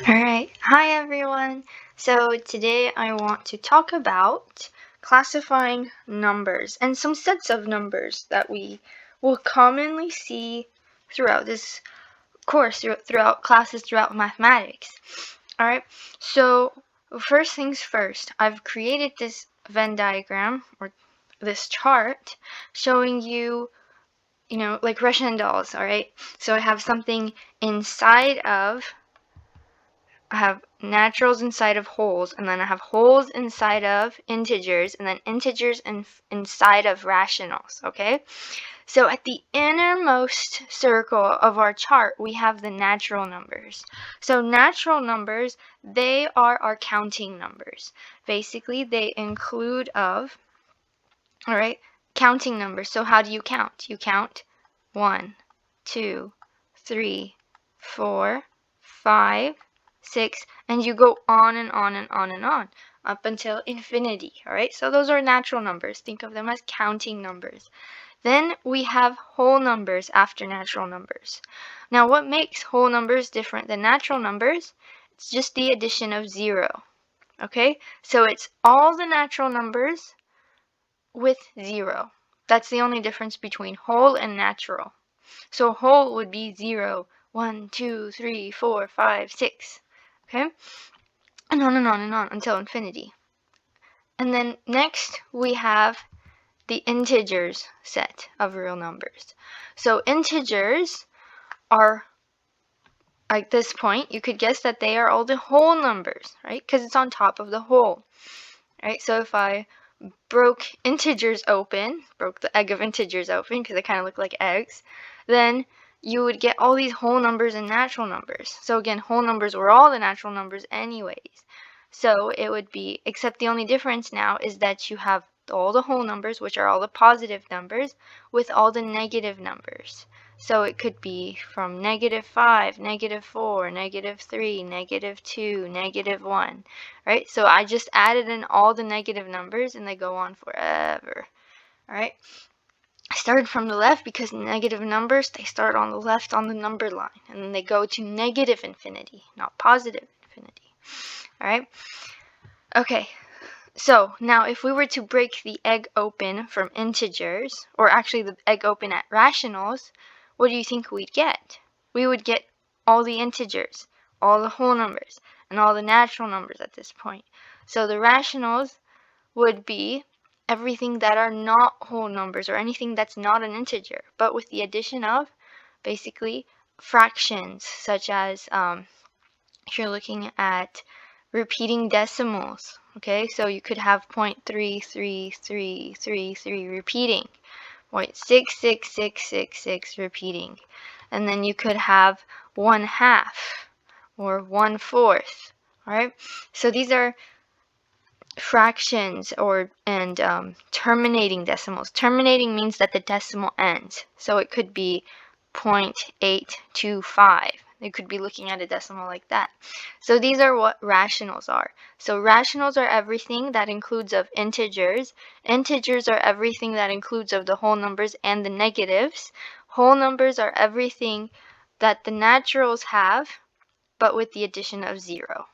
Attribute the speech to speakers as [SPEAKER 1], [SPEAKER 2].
[SPEAKER 1] Alright, hi everyone. So today I want to talk about classifying numbers and some sets of numbers that we will commonly see throughout this course, throughout classes, throughout mathematics. Alright, so first things first, I've created this Venn diagram or this chart showing you, like Russian dolls, alright? So I have something inside of I have naturals inside of wholes, and then I have wholes inside of integers, and then integers inside of rationals, okay? So at the innermost circle of our chart, we have the natural numbers. So natural numbers, they are our counting numbers. Basically, they include counting numbers. So how do you count? You count 1, 2, 3, 4, 5, 6, and you go on and on and on and on up until infinity, all right? So those are natural numbers. Think of them as counting numbers. Then we have whole numbers after natural numbers. Now, what makes whole numbers different than natural numbers? It's just the addition of 0, okay? So it's all the natural numbers with 0. That's the only difference between whole and natural. So whole would be 0, 1, 2, 3, 4, 5, 6. Okay? And on and on and on until infinity. And then next we have the integers set of real numbers. So integers are, at this point, you could guess that they are all the whole numbers, right? Because it's on top of the whole. Right? So if I broke the egg of integers open, because they kind of look like eggs, then you would get all these whole numbers and natural numbers. So again, whole numbers were all the natural numbers anyways. So it would be, except the only difference now is that you have all the whole numbers, which are all the positive numbers, with all the negative numbers. So it could be from -5, -4, -3, -2, -1, right? So I just added in all the negative numbers and they go on forever, all right? I started from the left because negative numbers, they start on the left on the number line, and then they go to negative infinity, not positive infinity, all right? Okay, so now if we were to break the egg open from integers, or actually the egg open at rationals, what do you think we'd get? We would get all the integers, all the whole numbers, and all the natural numbers at this point. So the rationals would be everything that are not whole numbers or anything that's not an integer, but with the addition of basically fractions, such as if you're looking at repeating decimals, okay? So you could have 0.33333 repeating, 0.66666 repeating, and then you could have 1/2 or 1/4, all right? So these are fractions and terminating decimals. Terminating means that the decimal ends, so it could be 0.825. You could be looking at a decimal like that. So these are what rationals are. So rationals are everything that includes of integers. Integers are everything that includes of the whole numbers and the negatives. Whole numbers are everything that the naturals have, but with the addition of 0.